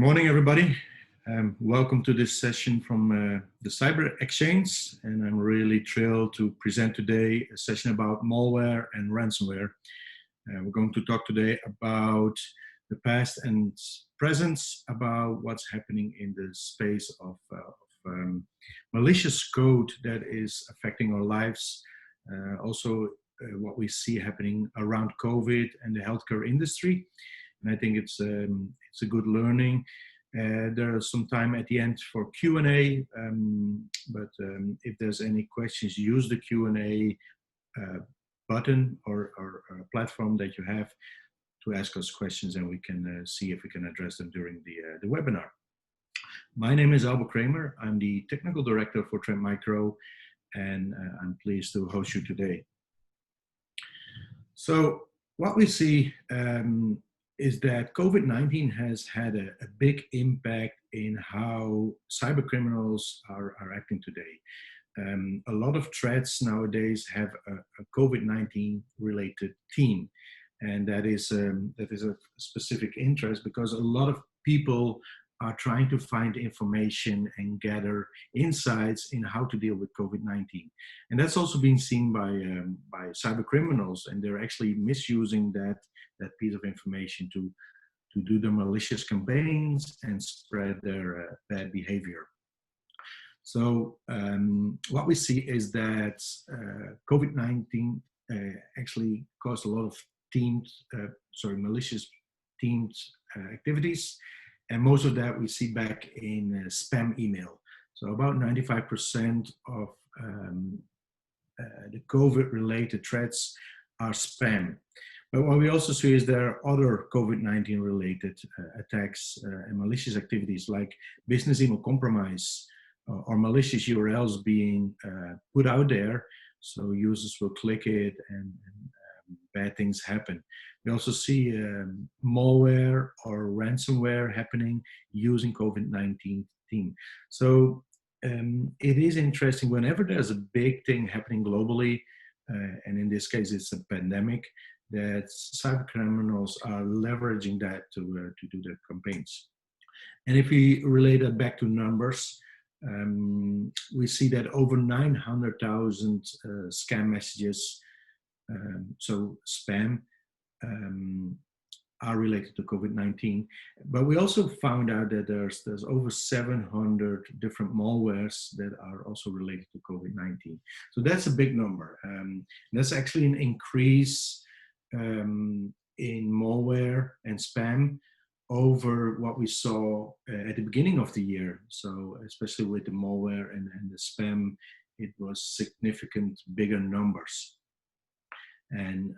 morning, everybody. Welcome to this session from the Cyber Exchange, and I'm really thrilled to present today a session about malware and ransomware. We're going to talk today about the past and present, about what's happening in the space of malicious code that is affecting our lives, also what we see happening around COVID and the healthcare industry. And I think it's a good learning. There is some time at the end for Q&A, but if there's any questions, use the Q&A button or platform that you have to ask us questions, and we can see if we can address them during the webinar. My name is Albert Kramer. I'm the Technical Director for Trendmicro, and I'm pleased to host you today. So what we see is that COVID-19 has had a big impact in how cyber criminals are acting today. A lot of threats nowadays have a COVID-19 related theme, and that is a specific interest because a lot of people are trying to find information and gather insights in how to deal with COVID-19. And that's also been seen by cyber criminals, and they're actually misusing that piece of information to do the malicious campaigns and spread their bad behavior. So what we see is that COVID-19 actually caused a lot of malicious teamed activities. And most of that we see back in spam email. So about 95% of the COVID-related threats are spam. But what we also see is there are other COVID-19 related attacks and malicious activities like business email compromise or malicious URLs being put out there. So users will click it and bad things happen. We also see malware or ransomware happening using COVID-19 theme. So it is interesting whenever there's a big thing happening globally, and in this case it's a pandemic, that cyber criminals are leveraging that to do their campaigns. And if we relate that back to numbers, we see that over 900,000 scam messages, so spam, are related to COVID-19. But we also found out that there's over 700 different malwares that are also related to COVID-19. So that's a big number. That's actually an increase in malware and spam over what we saw at the beginning of the year. So especially with the malware and the spam, it was significant bigger numbers. And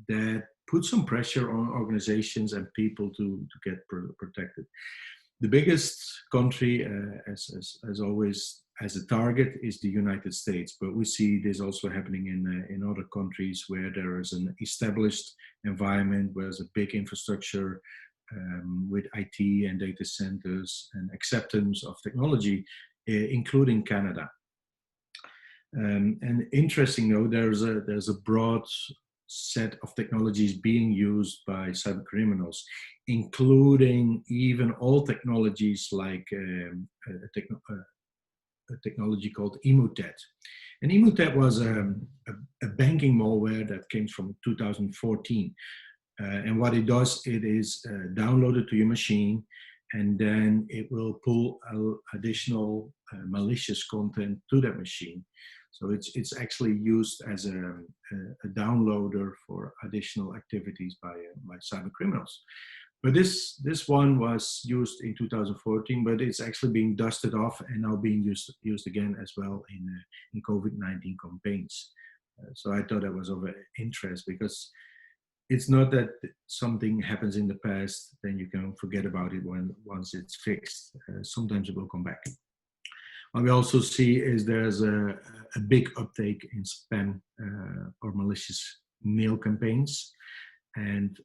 that put some pressure on organizations and people to get protected. The biggest country, as always, as a target is the United States, but we see this also happening in other countries where there is an established environment, where there's a big infrastructure with IT and data centers and acceptance of technology, including Canada. And interesting though, there's a broad set of technologies being used by cyber criminals, including even all technologies like a technology called Emotet. And Emotet was a banking malware that came from 2014. And what it does, it is downloaded to your machine, and then it will pull additional malicious content to that machine. So it's actually used as a downloader for additional activities by cyber criminals. But this one was used in 2014, but it's actually being dusted off and now being used again as well in COVID-19 campaigns. So I thought that was of interest because it's not that something happens in the past, then you can forget about it once it's fixed. Sometimes it will come back. What we also see is there's a big uptake in spam or malicious mail campaigns. And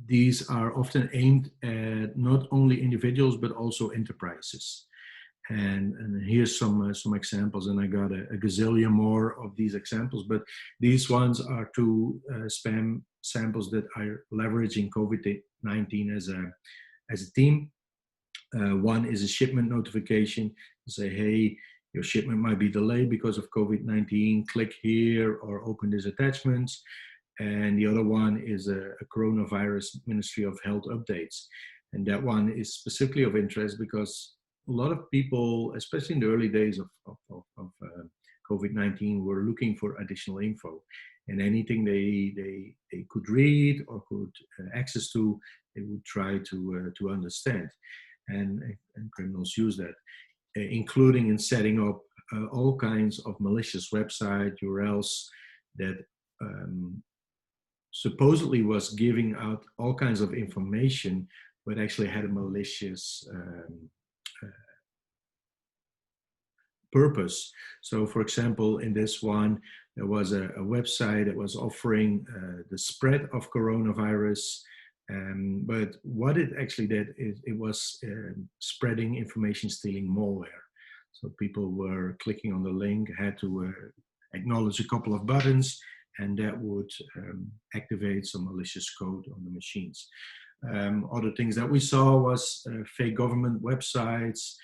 these are often aimed at not only individuals, but also enterprises. And here's some examples, and I got a gazillion more of these examples, but these ones are two spam samples that are leveraging COVID-19 as a team. One is a shipment notification. Say, hey, your shipment might be delayed because of COVID-19. Click here or open this attachment. And the other one is a coronavirus Ministry of Health updates. And that one is specifically of interest because a lot of people, especially in the early days of COVID-19, were looking for additional info. And anything they could read or could access to, they would try to understand. And criminals use that, including in setting up all kinds of malicious website URLs that supposedly was giving out all kinds of information, but actually had a malicious purpose. So, for example, in this one, there was a website that was offering the spread of coronavirus. But what it actually did is it was spreading information stealing malware. So people were clicking on the link, had to acknowledge a couple of buttons, and that would activate some malicious code on the machines. Other things that we saw was fake government websites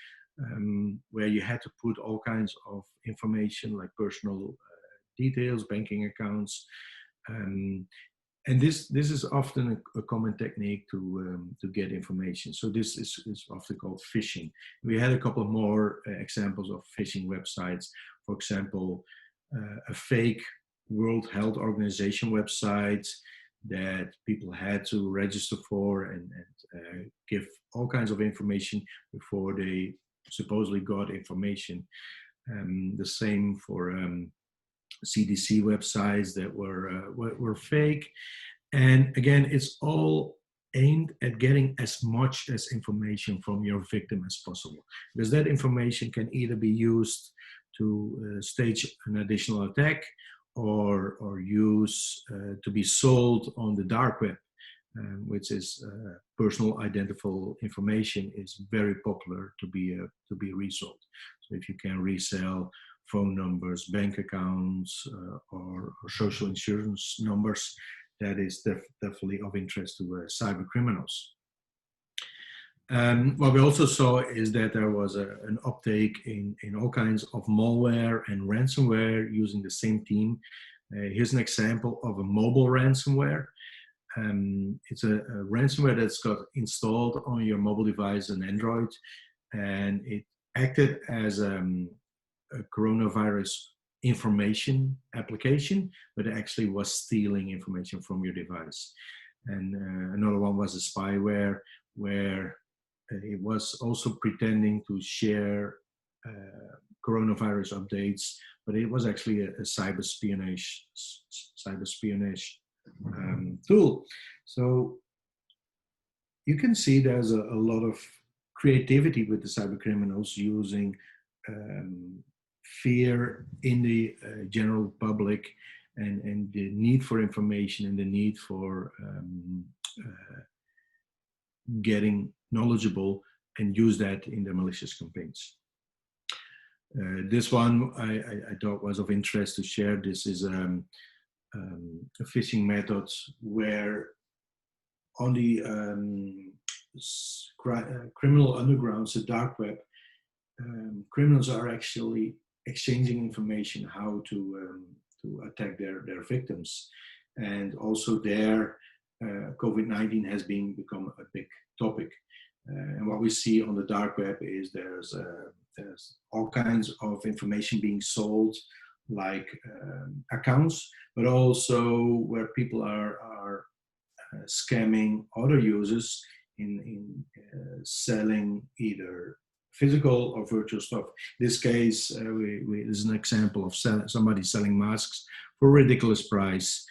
where you had to put all kinds of information like personal details, banking accounts. And this is often a common technique to get information. So this is often called phishing. We had a couple more examples of phishing websites. For example, a fake World Health Organization website that people had to register for and give all kinds of information before they supposedly got information. The same for CDC websites that were fake. And again, it's all aimed at getting as much as information from your victim as possible, because that information can either be used to stage an additional attack or use to be sold on the dark web, which is personal identifiable information is very popular to be resold. So if you can resell phone numbers, bank accounts, or social insurance numbers, that is definitely of interest to cyber criminals. What we also saw is that there was an uptake in all kinds of malware and ransomware using the same team. Here's an example of a mobile ransomware. It's a ransomware that's got installed on your mobile device and Android, and it acted as a coronavirus information application, but it actually was stealing information from your device. And another one was a spyware where it was also pretending to share coronavirus updates, but it was actually a cyber espionage tool. So you can see there's a lot of creativity with the cyber criminals using fear in the general public and the need for information and the need for getting knowledgeable and use that in their malicious campaigns. This one I thought was of interest to share. This is a phishing method where on the criminal undergrounds, the dark web, criminals are actually exchanging information how to attack their victims. And also there, COVID-19 has become a big topic. And what we see on the dark web is there's all kinds of information being sold, like accounts, but also where people are scamming other users in selling either physical or virtual stuff. In this case, this is an example of somebody selling masks for a ridiculous price,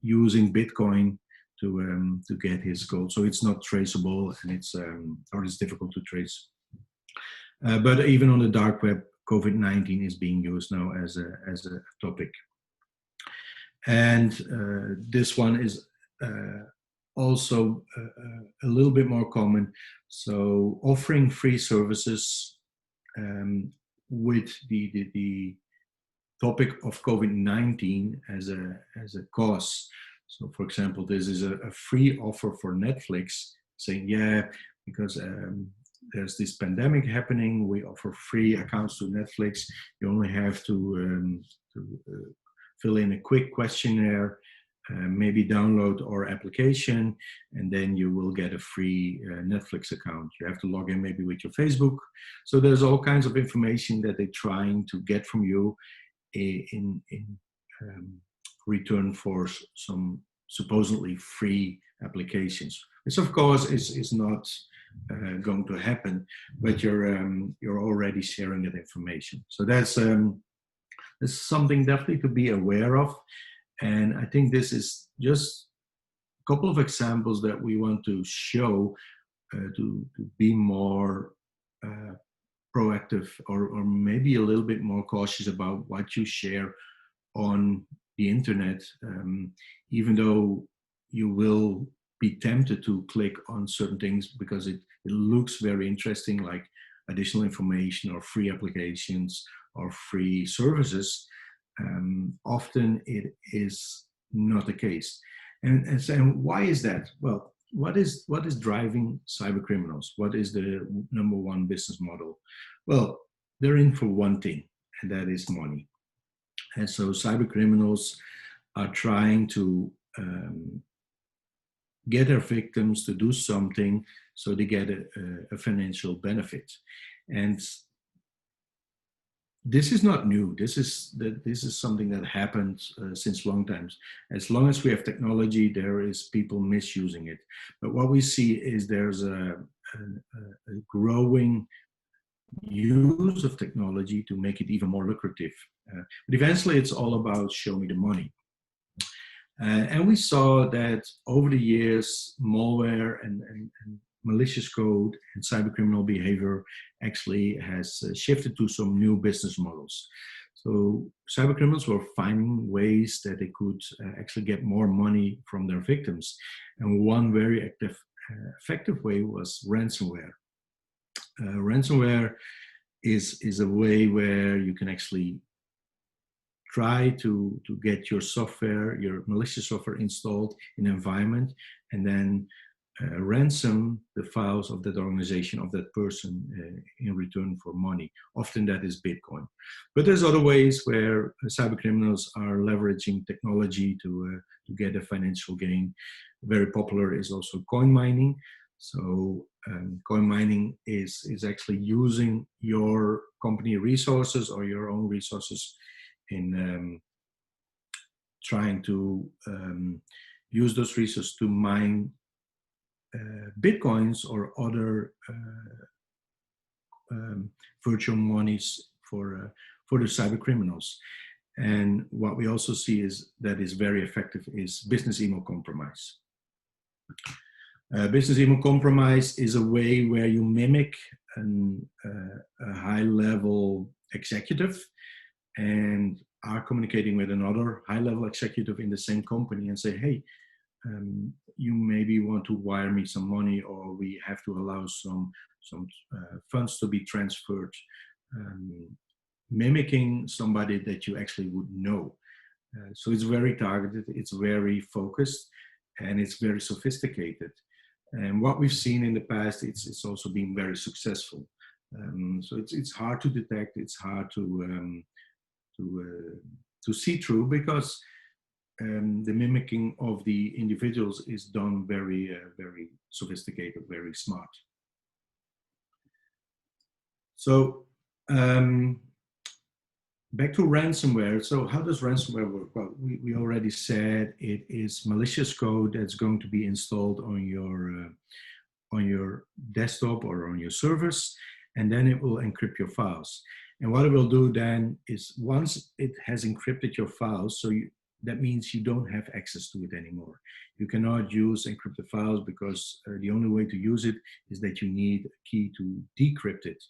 using Bitcoin to get his gold. So it's not traceable, and it's difficult to trace. But even on the dark web, COVID-19 is being used now as a topic. And this one is also a little bit more common. So offering free services with the topic of COVID-19 as a cause. So for example, this is a free offer for Netflix saying, yeah, because there's this pandemic happening, we offer free accounts to Netflix. You only have to fill in a quick questionnaire, maybe download our application, and then you will get a free Netflix account. You have to log in maybe with your Facebook. So there's all kinds of information that they're trying to get from you in return for some supposedly free applications. Which of course is not going to happen, but you're already sharing that information. So that's something definitely to be aware of. And I think this is just a couple of examples that we want to show to be more proactive, or maybe a little bit more cautious about what you share on the internet, even though you will be tempted to click on certain things because it looks very interesting, like additional information or free applications or free services. Often it is not the case. And why is that? Well, what is driving cyber criminals? What is the number one business model? Well, they're in for one thing, and that is money. And so cyber criminals are trying to get their victims to do something so they get a financial benefit. And this is not new. This is something that happened since long times. As long as we have technology, there is people misusing it. But what we see is there's a growing use of technology to make it even more lucrative. But eventually, it's all about show me the money. And we saw that over the years, malware and malicious code and cybercriminal behavior actually has shifted to some new business models. So cybercriminals were finding ways that they could actually get more money from their victims. And one very effective way was ransomware. Ransomware is a way where you can actually try to get your software, your malicious software installed in an environment, and then ransom the files of that organization, of that person, in return for money. Often that is Bitcoin. But there's other ways where cyber criminals are leveraging technology to get a financial gain. Very popular is also coin mining. So coin mining is actually using your company resources or your own resources in trying to use those resources to mine Bitcoins or other virtual monies for the cyber criminals. And what we also see is that is very effective is business email compromise. Business email compromise is a way where you mimic a high-level executive and are communicating with another high-level executive in the same company and say, hey, you maybe want to wire me some money, or we have to allow some funds to be transferred, mimicking somebody that you actually would know. So it's very targeted, it's very focused, and it's very sophisticated. And what we've seen in the past, it's also been very successful. So it's hard to detect, it's hard to see through, because the mimicking of the individuals is done very, very sophisticated, very smart. So back to ransomware. So how does ransomware work? Well, we already said it is malicious code that's going to be installed on your desktop or on your servers, and then it will encrypt your files. And what it will do then is, once it has encrypted your files, so that means you don't have access to it anymore. You cannot use encrypted files, because the only way to use it is that you need a key to decrypt it.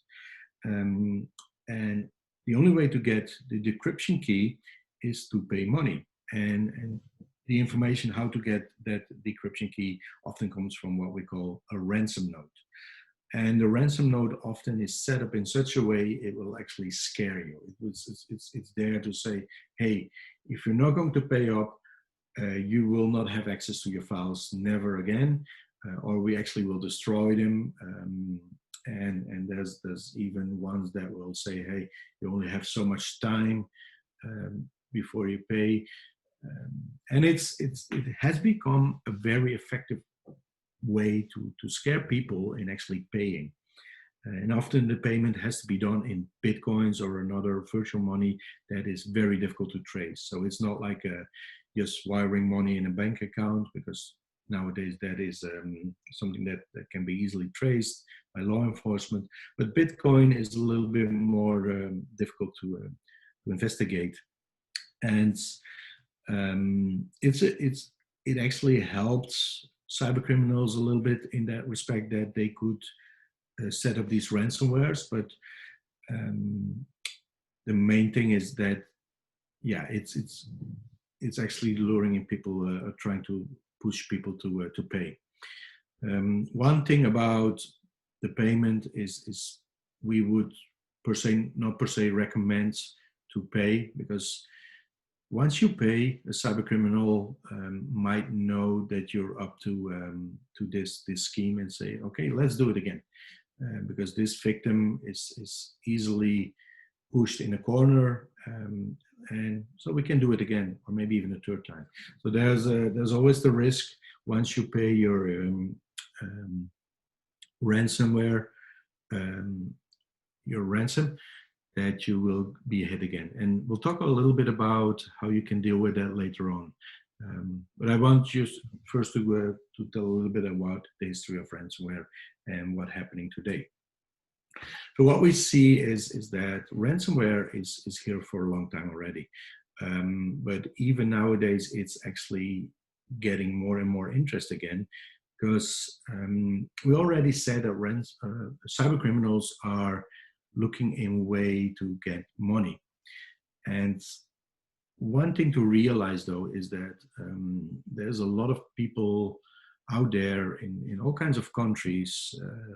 And the only way to get the decryption key is to pay money. And the information how to get that decryption key often comes from what we call a ransom note. And the ransom note often is set up in such a way it will actually scare you. It's there to say, hey, if you're not going to pay up, you will not have access to your files never again. or we actually will destroy them. And there's even ones that will say, hey, you only have so much time before you pay. And it has become a very effective way to scare people in actually paying. And often the payment has to be done in Bitcoins or another virtual money that is very difficult to trace. So it's not like just wiring money in a bank account, because nowadays that is something that can be easily traced by law enforcement. But Bitcoin is a little bit more difficult to investigate. And it actually helps cyber criminals a little bit in that respect, that they could set up these ransomwares. But the main thing is that, yeah, it's actually luring in people, trying to push people to pay. One thing about the payment is we would not per se recommend to pay, because once you pay, a cyber criminal might know that you're up to this scheme and say, okay, let's do it again. Because this victim is easily pushed in a corner, and so we can do it again, or maybe even a third time. So there's always the risk, once you pay your ransomware, your ransom, that you will be hit again. And we'll talk a little bit about how you can deal with that later on. But I want you first to tell a little bit about the history of ransomware and what's happening today. So what we see is that ransomware is here for a long time already. But even nowadays, it's actually getting more and more interest again, because we already said that cyber criminals are looking in way to get money. And one thing to realize, though, is that there's a lot of people out there in all kinds of countries,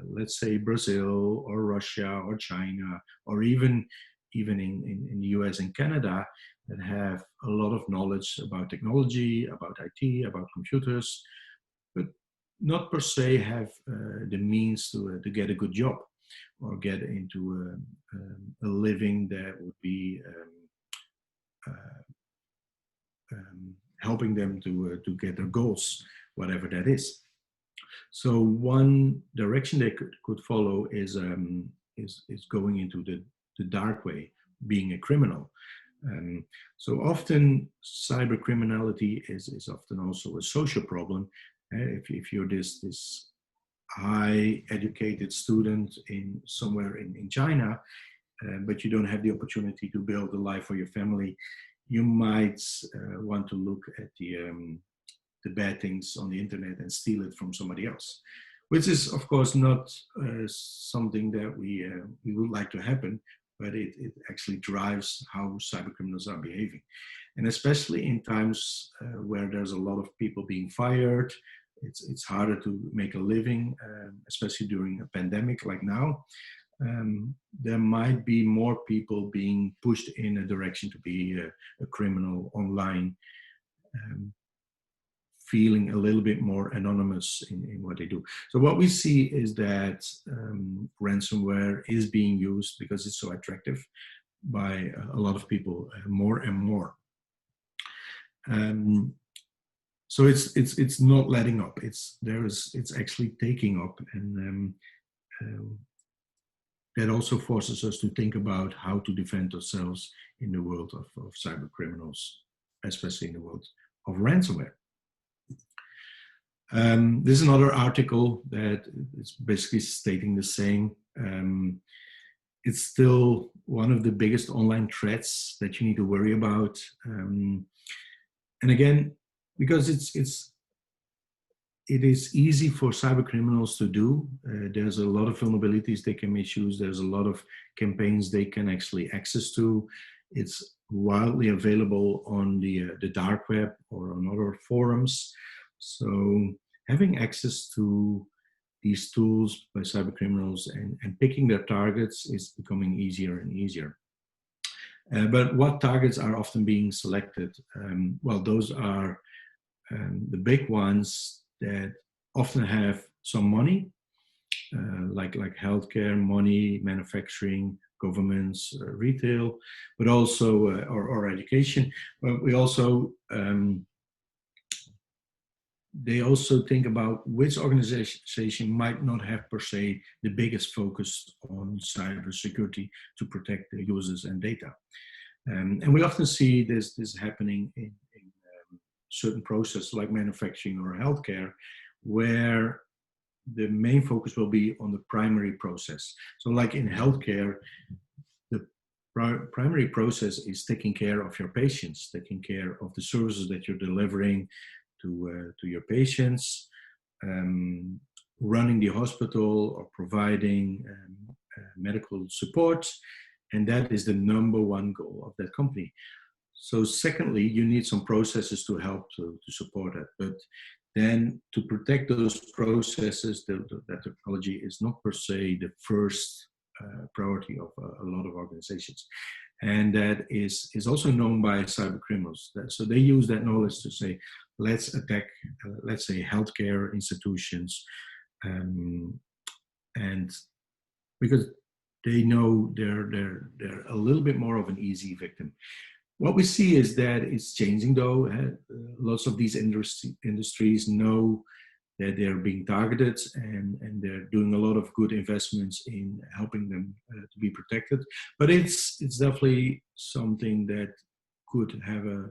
let's say Brazil or Russia or China, or even in the US and Canada, that have a lot of knowledge about technology, about IT, about computers, but not per se have the means to get a good job or get into a living that would be helping them to get their goals, whatever that is. So one direction they could follow is going into the dark way, being a criminal. So often cyber criminality is often also a social problem. If you're this high educated student in somewhere in China, but you don't have the opportunity to build a life for your family, you might want to look at the bad things on the internet and steal it from somebody else, which is of course not something that we would like to happen, but it actually drives how cyber criminals are behaving. And especially in times where there's a lot of people being fired, it's harder to make a living, especially during a pandemic like now. There might be more people being pushed in a direction to be a criminal online, feeling a little bit more anonymous in what they do. So what we see is that ransomware is being used because it's so attractive by a lot of people, more and more. So it's not letting up. It's actually taking up, and that also forces us to think about how to defend ourselves in the world of cyber criminals, especially in the world of ransomware. This is another article that is basically stating the same. It's still one of the biggest online threats that you need to worry about. And again, because it is easy for cyber criminals to do. There's a lot of vulnerabilities they can misuse. There's a lot of campaigns they can actually access to. It's widely available on the dark web or on other forums. So having access to these tools by cyber criminals and picking their targets is becoming easier and easier. But what targets are often being selected? Well, those are the big ones that often have some money, like healthcare, money, manufacturing, governments, retail, but also or education. But we also they also think about which organization might not have per se the biggest focus on cybersecurity to protect the users and data. And we often see this happening in certain processes like manufacturing or healthcare, where the main focus will be on the primary process. So like in healthcare, the primary process is taking care of your patients, taking care of the services that you're delivering to your patients, running the hospital or providing medical support. And that is the number one goal of that company. So secondly, you need some processes to help to support that. But then to protect those processes, that technology is not per se the first priority of a lot of organizations. And that is also known by cyber criminals. So they use that knowledge to say, let's attack, let's say, healthcare institutions. And because they know they're a little bit more of an easy victim. What we see is that it's changing, though. Lots of these industries know that they're being targeted, and they're doing a lot of good investments in helping them to be protected. But it's definitely something that could have a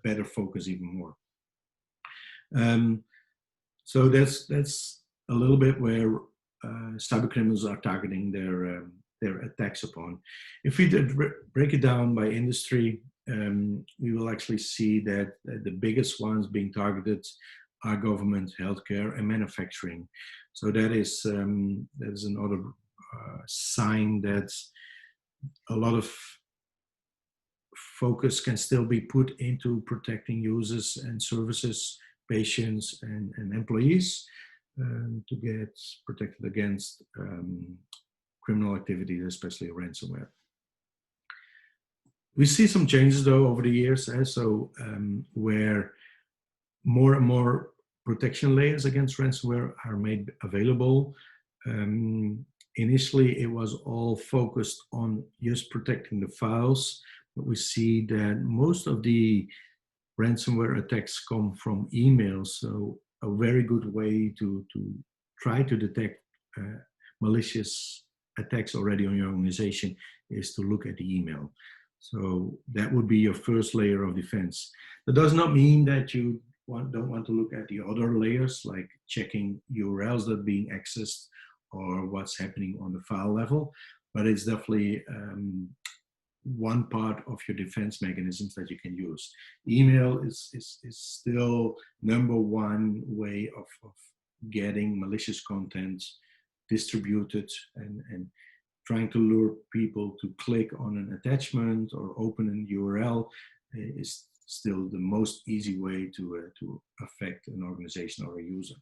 better focus even more. So that's a little bit where cyber criminals are targeting their attacks upon. If we did break it down by industry, we will actually see that the biggest ones being targeted are government, healthcare, and manufacturing. So that is another sign that a lot of focus can still be put into protecting users and services, patients, and employees to get protected against criminal activities, especially ransomware. We see some changes, though, over the years, where more and more protection layers against ransomware are made available. Initially, it was all focused on just protecting the files, but we see that most of the ransomware attacks come from emails. So a very good way to try to detect malicious attacks already on your organization is to look at the email. So that would be your first layer of defense. That does not mean that you don't want to look at the other layers, like checking URLs that are being accessed or what's happening on the file level, but it's definitely one part of your defense mechanisms that you can use. Email is still number one way of getting malicious content distributed and trying to lure people to click on an attachment or open an URL is still the most easy way to affect an organization or a user.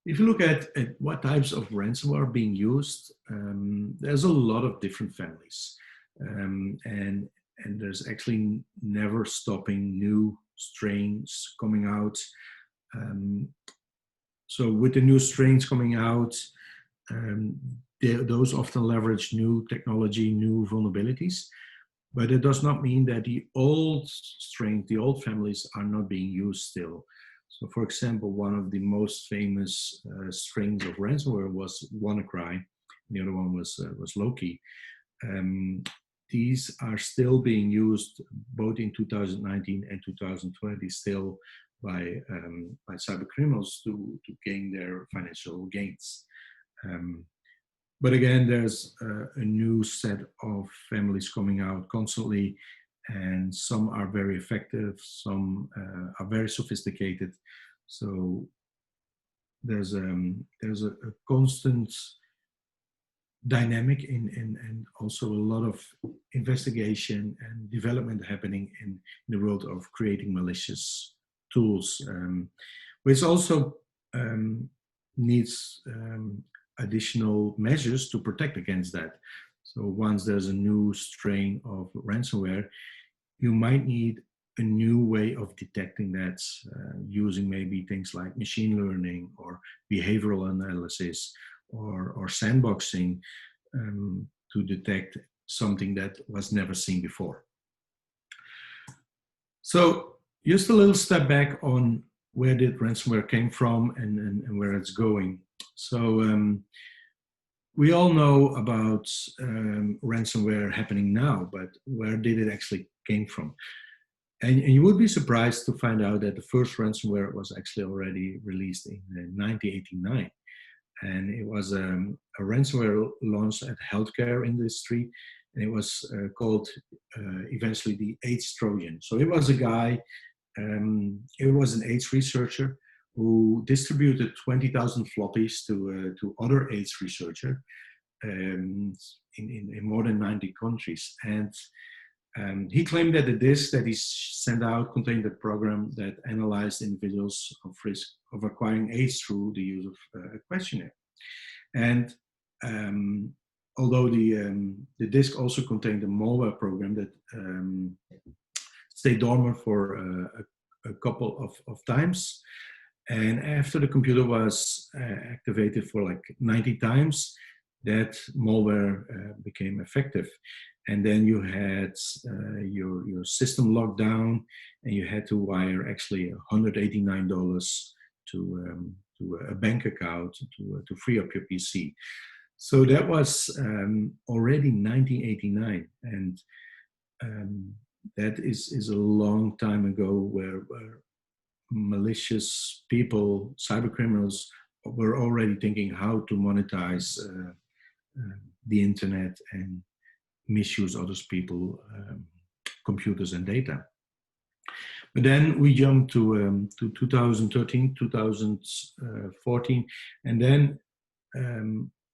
If you look at what types of ransomware are being used, there's a lot of different families. And there's actually never stopping new strains coming out. So with the new strains coming out, those often leverage new technology, new vulnerabilities. But it does not mean that the old strains, the old families are not being used still. So for example, one of the most famous strains of ransomware was WannaCry. The other one was Loki. These are still being used both in 2019 and 2020 still by cyber criminals to gain their financial gains. But again, there's a new set of families coming out constantly, and some are very effective, some are very sophisticated. So there's a constant dynamic and also a lot of investigation and development happening in the world of creating malicious tools, which also needs additional measures to protect against that. So once there's a new strain of ransomware, you might need a new way of detecting that, using maybe things like machine learning or behavioral analysis or sandboxing, to detect something that was never seen before. So just a little step back on where did ransomware came from and where it's going. So we all know about ransomware happening now, but where did it actually came from? And you would be surprised to find out that the first ransomware was actually already released in 1989. And it was a ransomware launched at the healthcare industry. And it was called eventually the AIDS Trojan. So it was a guy, it was an AIDS researcher who distributed 20,000 floppies to other AIDS researchers in more than 90 countries. And he claimed that the disk that he sent out contained a program that analyzed individuals of risk of acquiring AIDS through the use of a questionnaire. And although the disk also contained a malware program that stayed dormant for a couple of times, and after the computer was activated for like 90 times, that malware became effective. And then you had your system locked down, and you had to wire actually $189 to a bank account to free up your PC. So that was already 1989, and that is a long time ago, where malicious people, cyber criminals, were already thinking how to monetize the internet and misuse others people, computers and data. But then we jumped to 2013, 2014, and then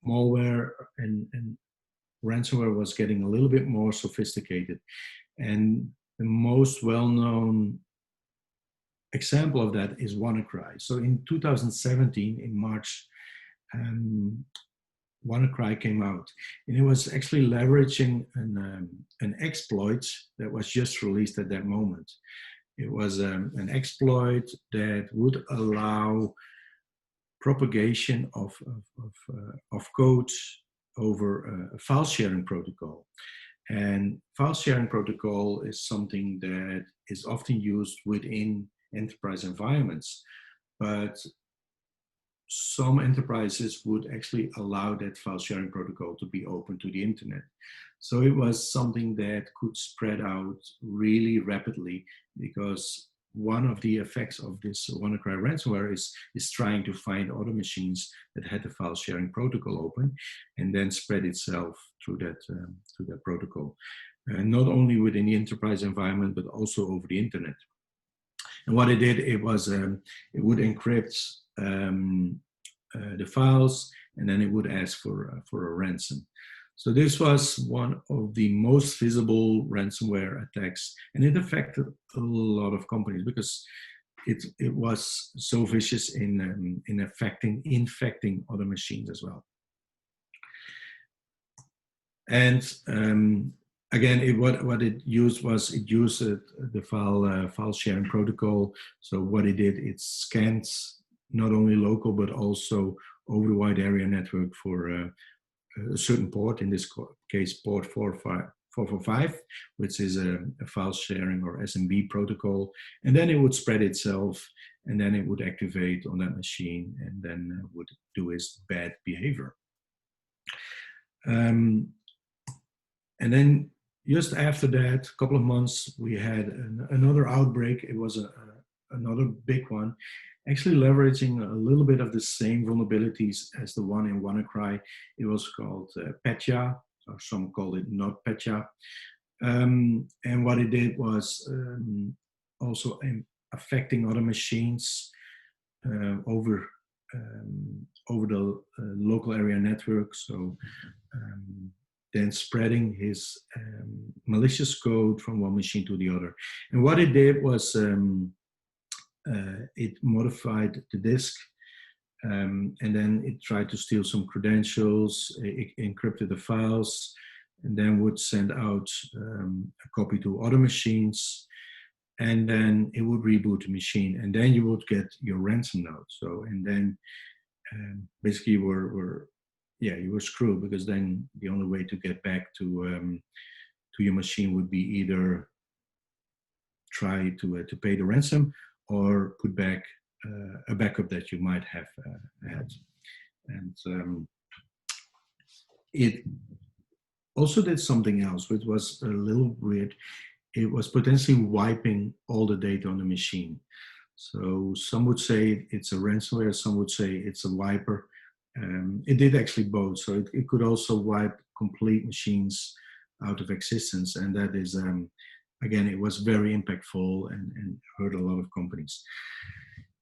malware and ransomware was getting a little bit more sophisticated. And the most well-known example of that is WannaCry. So in 2017, in March, WannaCry came out, and it was actually leveraging an exploit that was just released at that moment. It was an exploit that would allow propagation of code over a file sharing protocol. And file sharing protocol is something that is often used within enterprise environments, but some enterprises would actually allow that file sharing protocol to be open to the internet. So it was something that could spread out really rapidly, because one of the effects of this WannaCry ransomware is trying to find other machines that had the file sharing protocol open, and then spread itself through that protocol. Not only within the enterprise environment, but also over the internet. And what it did, it would encrypt the files, and then it would ask for a ransom. So this was one of the most visible ransomware attacks, and it affected a lot of companies because it was so vicious in infecting other machines as well. And again, what it used was the file sharing protocol. So what it did, it scanned not only local but also over the wide area network for a certain port, in this case port 445, which is a file sharing or SMB protocol, and then it would spread itself, and then it would activate on that machine, and then would do its bad behavior. And then just after that, a couple of months, we had another outbreak. It was another big one, actually leveraging a little bit of the same vulnerabilities as the one in WannaCry. It was called Petya, or some call it not Petya. And what it did was also affecting other machines over the local area network. So then spreading his malicious code from one machine to the other. And what it did was it modified the disk, and then it tried to steal some credentials, it encrypted the files, and then would send out a copy to other machines. and then it would reboot the machine, and then you would get your ransom note. So, and then basically you were screwed, because then the only way to get back to your machine would be either try to pay the ransom or put back a backup that you might have had. And it also did something else, which was a little weird. It was potentially wiping all the data on the machine. So some would say it's a ransomware, some would say it's a wiper. It did actually both. So it could also wipe complete machines out of existence. And that is, again, it was very impactful and hurt a lot of companies.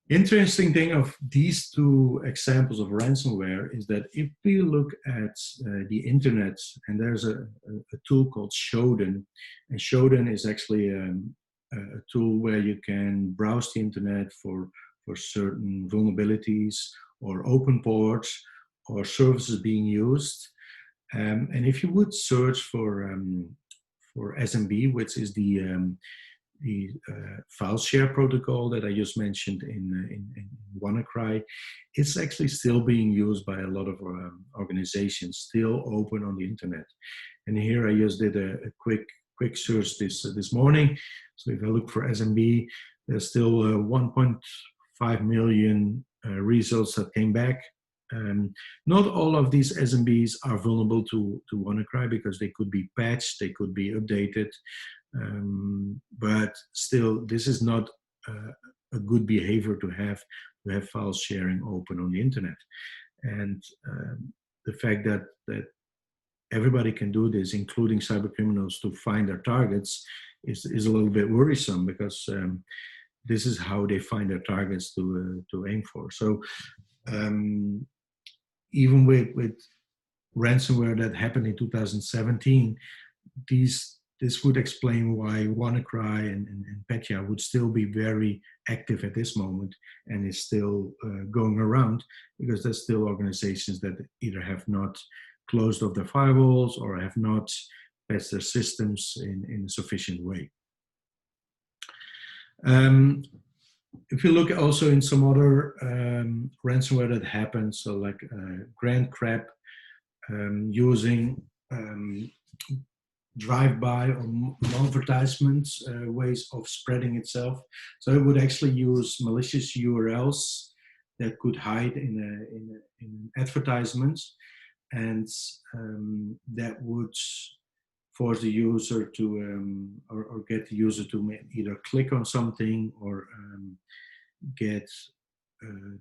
Interesting thing of these two examples of ransomware is that if we look at the internet, and there's a tool called Shodan, and Shodan is actually a tool where you can browse the internet for certain vulnerabilities or open ports or services being used. And if you would search for SMB, which is the file share protocol that I just mentioned in WannaCry, it's actually still being used by a lot of organizations, still open on the internet. And here I just did a quick search this morning. So if I look for SMB, there's still 1.5 million results that came back. Not all of these SMBs are vulnerable to WannaCry, because they could be patched, they could be updated. But still, this is not a good behavior to have file sharing open on the internet. And the fact that everybody can do this, including cyber criminals, to find their targets is a little bit worrisome, because this is how they find their targets to aim for. So even with ransomware that happened in 2017, this would explain why WannaCry and Petya would still be very active at this moment and is still going around, because there's still organizations that either have not closed off their firewalls or have not patched their systems in a sufficient way. If you look also in some other ransomware that happened, so like Grand Crab using drive-by or advertisements ways of spreading itself. So it would actually use malicious URLs that could hide in advertisements, and that would force the user to or get the user to either click on something or get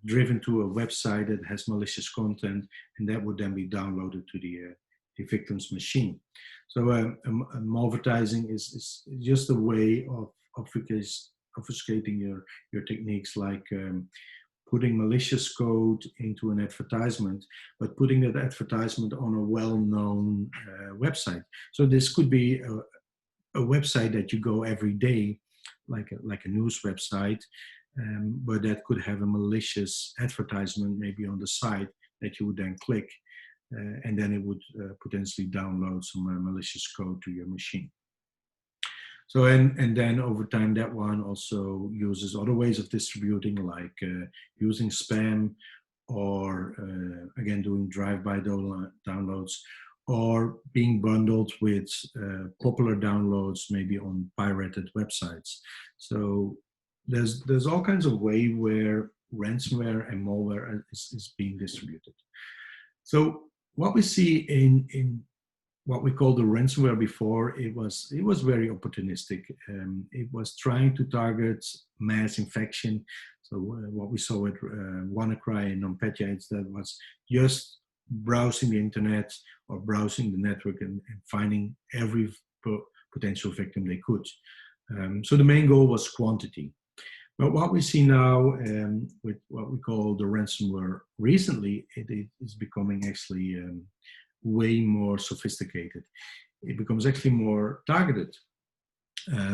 driven to a website that has malicious content, and that would then be downloaded to the victim's machine. So malvertising is just a way of obfuscating your techniques, like putting malicious code into an advertisement, but putting that advertisement on a well-known website. So this could be a website that you go every day, like a news website, but that could have a malicious advertisement maybe on the side that you would then click, and then it would potentially download some malicious code to your machine. So, and then over time, that one also uses other ways of distributing, like using spam, or again, doing drive-by downloads, or being bundled with popular downloads, maybe on pirated websites. So there's all kinds of way where ransomware and malware is being distributed. So what we see in what we call the ransomware before, it was very opportunistic. It was trying to target mass infection. So what we saw with WannaCry and NotPetya, that was just browsing the internet or browsing the network and finding every potential victim they could. So the main goal was quantity. But what we see now with what we call the ransomware recently, it is becoming actually way more sophisticated. It becomes actually more targeted.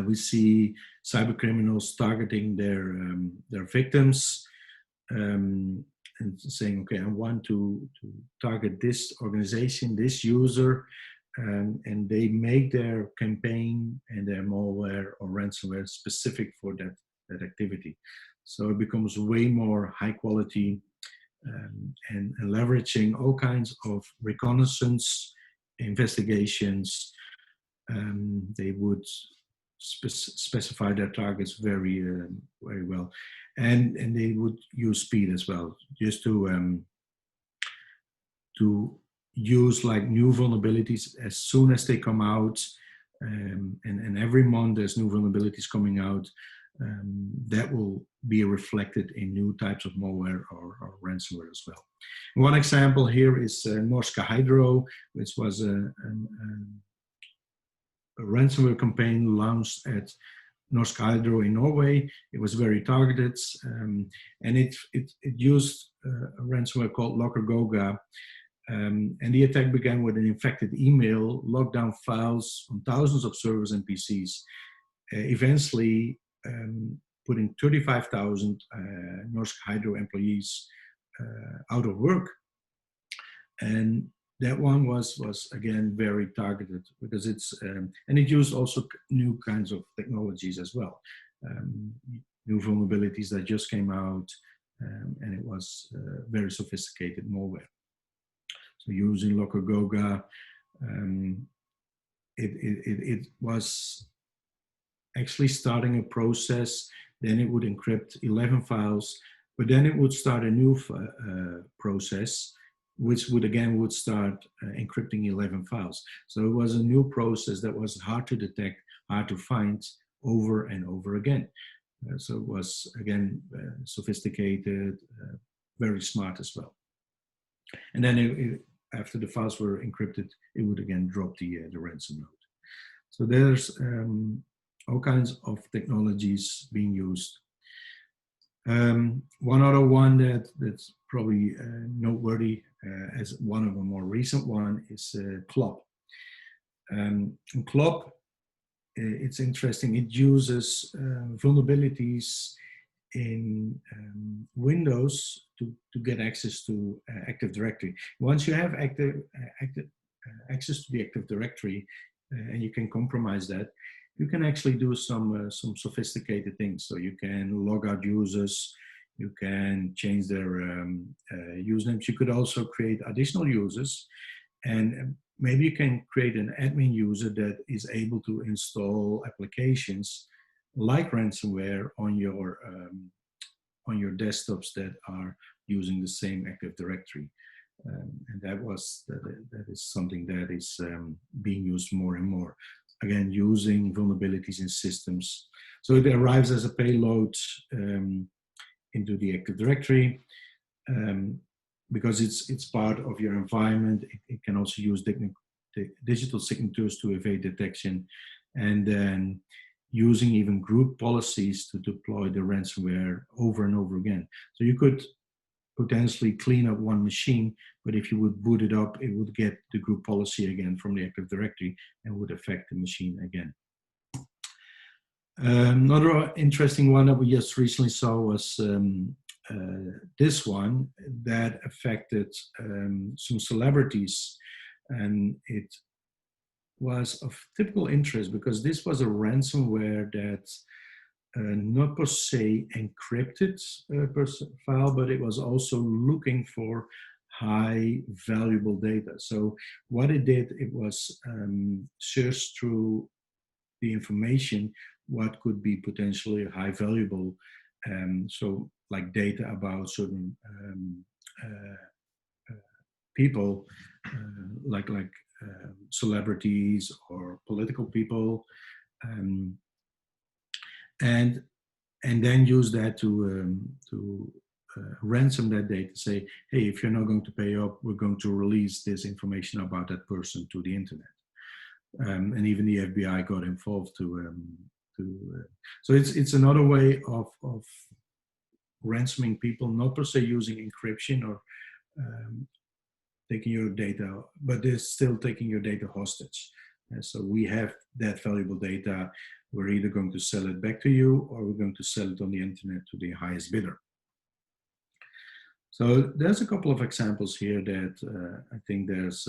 We see cyber criminals targeting their victims and saying, okay, I want to target this organization, this user, and they make their campaign and their malware or ransomware specific for that activity. So it becomes way more high quality, and leveraging all kinds of reconnaissance investigations. They would specify their targets very well, and they would use speed as well, just to use like new vulnerabilities as soon as they come out, and every month there's new vulnerabilities coming out. That will be reflected in new types of malware or ransomware as well. One example here is Norske Hydro, which was a ransomware campaign launched at Norske Hydro in Norway. It was very targeted, and it used a ransomware called LockerGoga. And the attack began with an infected email, locked down files on thousands of servers and PCs, eventually putting 35,000 Norske Hydro employees out of work. And that one was again very targeted, because it's and it used also new kinds of technologies as well, new vulnerabilities that just came out, and it was very sophisticated malware. So using LockerGoga, it was actually starting a process. Then it would encrypt 11 files, but then it would start a new process, which would start encrypting 11 files. So it was a new process that was hard to detect, hard to find, over and over again. So it was, again, sophisticated, very smart as well. And then after the files were encrypted, it would again drop the ransom note. So there's all kinds of technologies being used. One other one that's probably noteworthy as one of the more recent one is CLOP. CLOP, it's interesting. It uses vulnerabilities in Windows to get access to Active Directory. Once you have access to the Active Directory, and you can compromise that, you can actually do some sophisticated things. So you can log out users, you can change their usernames. You could also create additional users, and maybe you can create an admin user that is able to install applications like ransomware on your desktops that are using the same Active Directory. And that is something that is being used more and more. Again, using vulnerabilities in systems. So it arrives as a payload into the Active Directory, because it's part of your environment. It can also use digital signatures to evade detection, and then using even group policies to deploy the ransomware over and over again. So you could potentially clean up one machine, but if you would boot it up, it would get the group policy again from the Active Directory and would affect the machine again. Another interesting one that we just recently saw was this one that affected some celebrities, and it was of typical interest because this was a ransomware that not per se encrypted file, but it was also looking for high valuable data. So what it did, it was searched through the information what could be potentially high valuable, so like data about certain people, like celebrities or political people, and then use that to ransom that data. Say, hey, if you're not going to pay up, we're going to release this information about that person to the internet. And even the FBI got involved so it's another way of ransoming people, not per se using encryption or taking your data, but they're still taking your data hostage. So we have that valuable data. We're either going to sell it back to you, or we're going to sell it on the internet to the highest bidder. So there's a couple of examples here that I think there's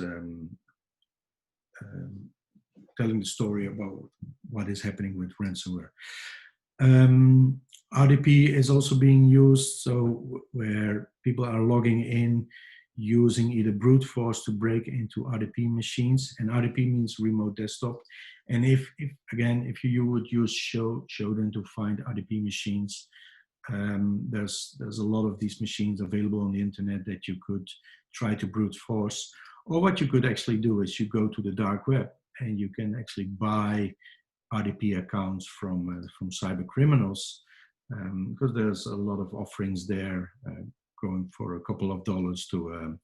telling the story about what is happening with ransomware. Um, RDP is also being used, so where people are logging in using either brute force to break into RDP machines, and RDP means remote desktop. And if you would use Shodan to find RDP machines, there's a lot of these machines available on the internet that you could try to brute force. Or what you could actually do is you go to the dark web and you can actually buy RDP accounts from cyber criminals, because there's a lot of offerings there, going for a couple of dollars to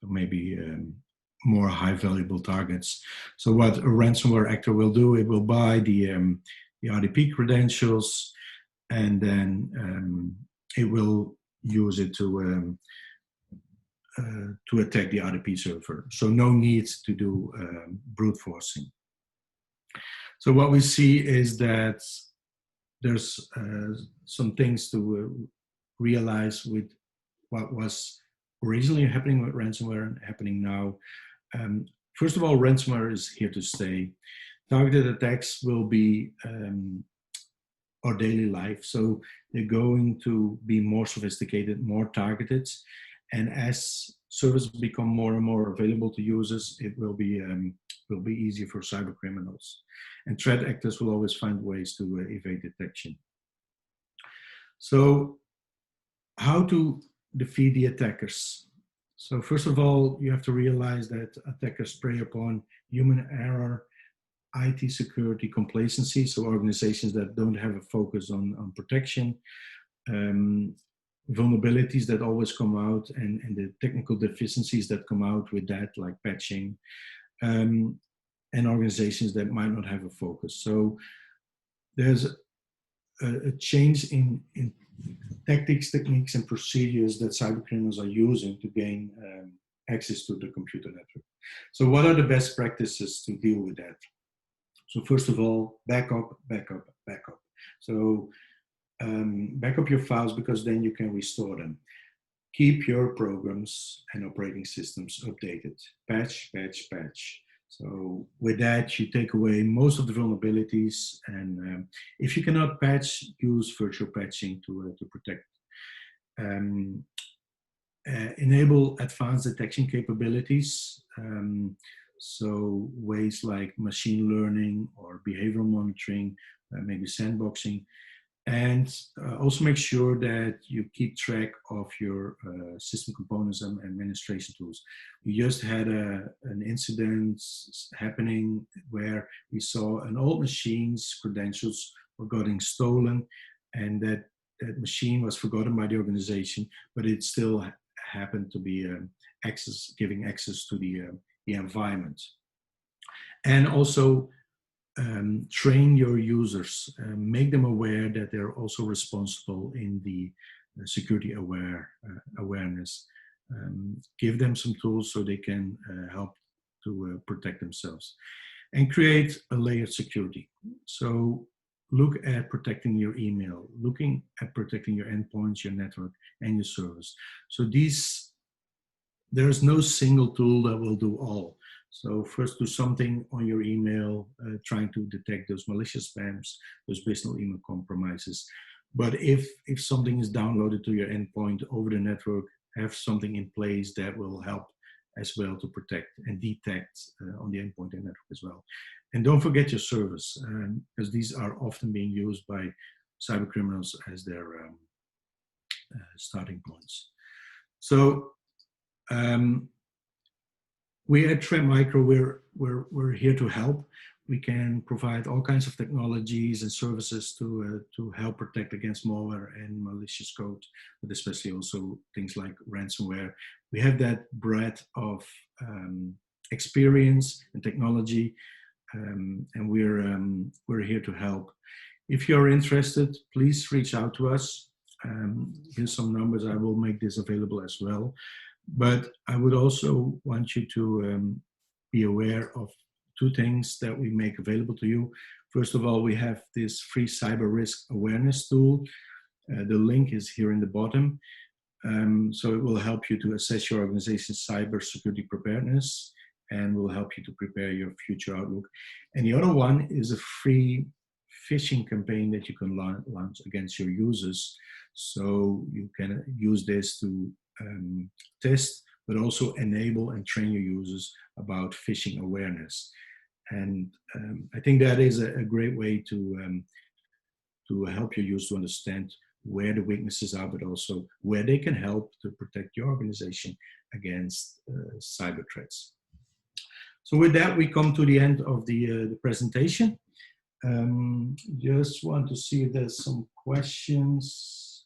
maybe more high valuable targets. So what a ransomware actor will do, it will buy the RDP credentials, and then it will use it to attack the RDP server. So no need to do brute forcing. So what we see is that there's some things to realize with what was originally happening with ransomware and happening now. First of all, ransomware is here to stay. Targeted attacks will be our daily life. So they're going to be more sophisticated, more targeted. And as services become more and more available to users, it will be easier for cyber criminals. And threat actors will always find ways to evade detection. So how to defeat the attackers? So first of all, you have to realize that attackers prey upon human error, IT security complacency, so organizations that don't have a focus on protection, vulnerabilities that always come out, and the technical deficiencies that come out with that, like patching, and organizations that might not have a focus. So there's a change in tactics, techniques, and procedures that cyber criminals are using to gain access to the computer network. So what are the best practices to deal with that? So first of all, backup. So back up your files, because then you can restore them. Keep your programs and operating systems updated. Patch. So with that, you take away most of the vulnerabilities, and if you cannot patch, use virtual patching to protect. Enable advanced detection capabilities. So ways like machine learning or behavioral monitoring, maybe sandboxing. And also make sure that you keep track of your system components and administration tools. We just had an incident happening where we saw an old machine's credentials were getting stolen, and that machine was forgotten by the organization, but it still happened to be giving access to the environment. And also, train your users, make them aware that they're also responsible in the security awareness. Give them some tools so they can help to protect themselves, and create a layered security. So look at protecting your email, looking at protecting your endpoints, your network, and your service. So there's no single tool that will do all. So first, do something on your email, trying to detect those malicious spams, those personal email compromises. But if something is downloaded to your endpoint over the network, have something in place that will help as well to protect and detect on the endpoint and network as well. And don't forget your service, because these are often being used by cyber criminals as their starting points. So we at Trendmicro, we're here to help. We can provide all kinds of technologies and services to help protect against malware and malicious code, but especially also things like ransomware. We have that breadth of experience and technology, and we're here to help. If you're interested, please reach out to us. Here's some numbers. I will make this available as well. But I would also want you to be aware of two things that we make available to you. First of all, we have this free cyber risk awareness tool. The link is here in the bottom. So it will help you to assess your organization's cyber security preparedness. and will help you to prepare your future outlook. And the other one is a free phishing campaign that you can launch against your users. So you can use this to test, but also enable and train your users about phishing awareness. And I think that is a great way to help your users to understand where the weaknesses are, but also where they can help to protect your organization against cyber threats. So with that, we come to the end of the presentation. Just want to see if there's some questions.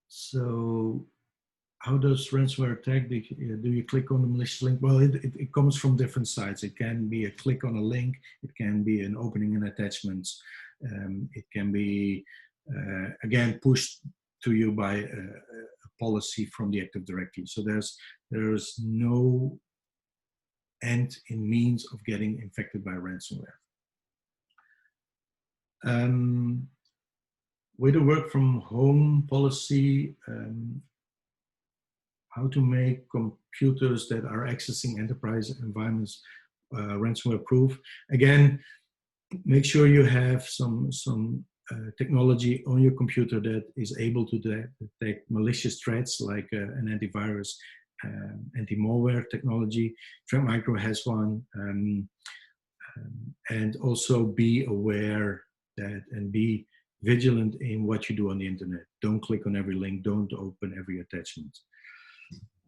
So how does ransomware attack? Do you click on the malicious link? Well, it comes from different sites. It can be a click on a link. It can be an opening an attachment. It can be, again, pushed to you by a policy from the Active Directory. So there's no end in means of getting infected by ransomware. With the work from home policy, how to make computers that are accessing enterprise environments ransomware proof. Again, make sure you have some technology on your computer that is able to detect malicious threats, like an antivirus, anti-malware technology. Trendmicro has one. And also be aware that and be vigilant in what you do on the internet. Don't click on every link. Don't open every attachment.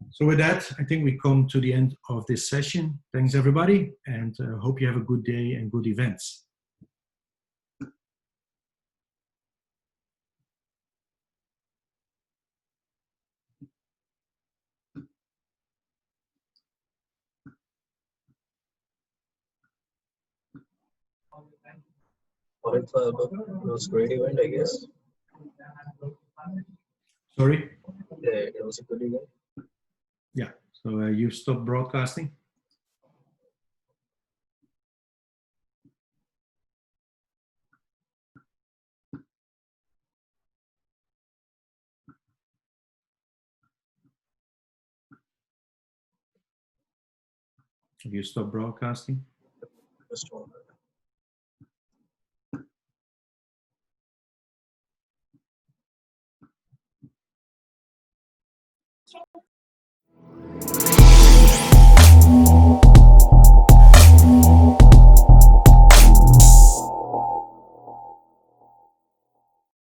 So with that, I think we come to the end of this session. Thanks, everybody, and hope you have a good day and good events. All right, so it was a great event, I guess. Sorry? Yeah, it was a good event. Yeah, so you stopped broadcasting? Have you stopped broadcasting? Just one.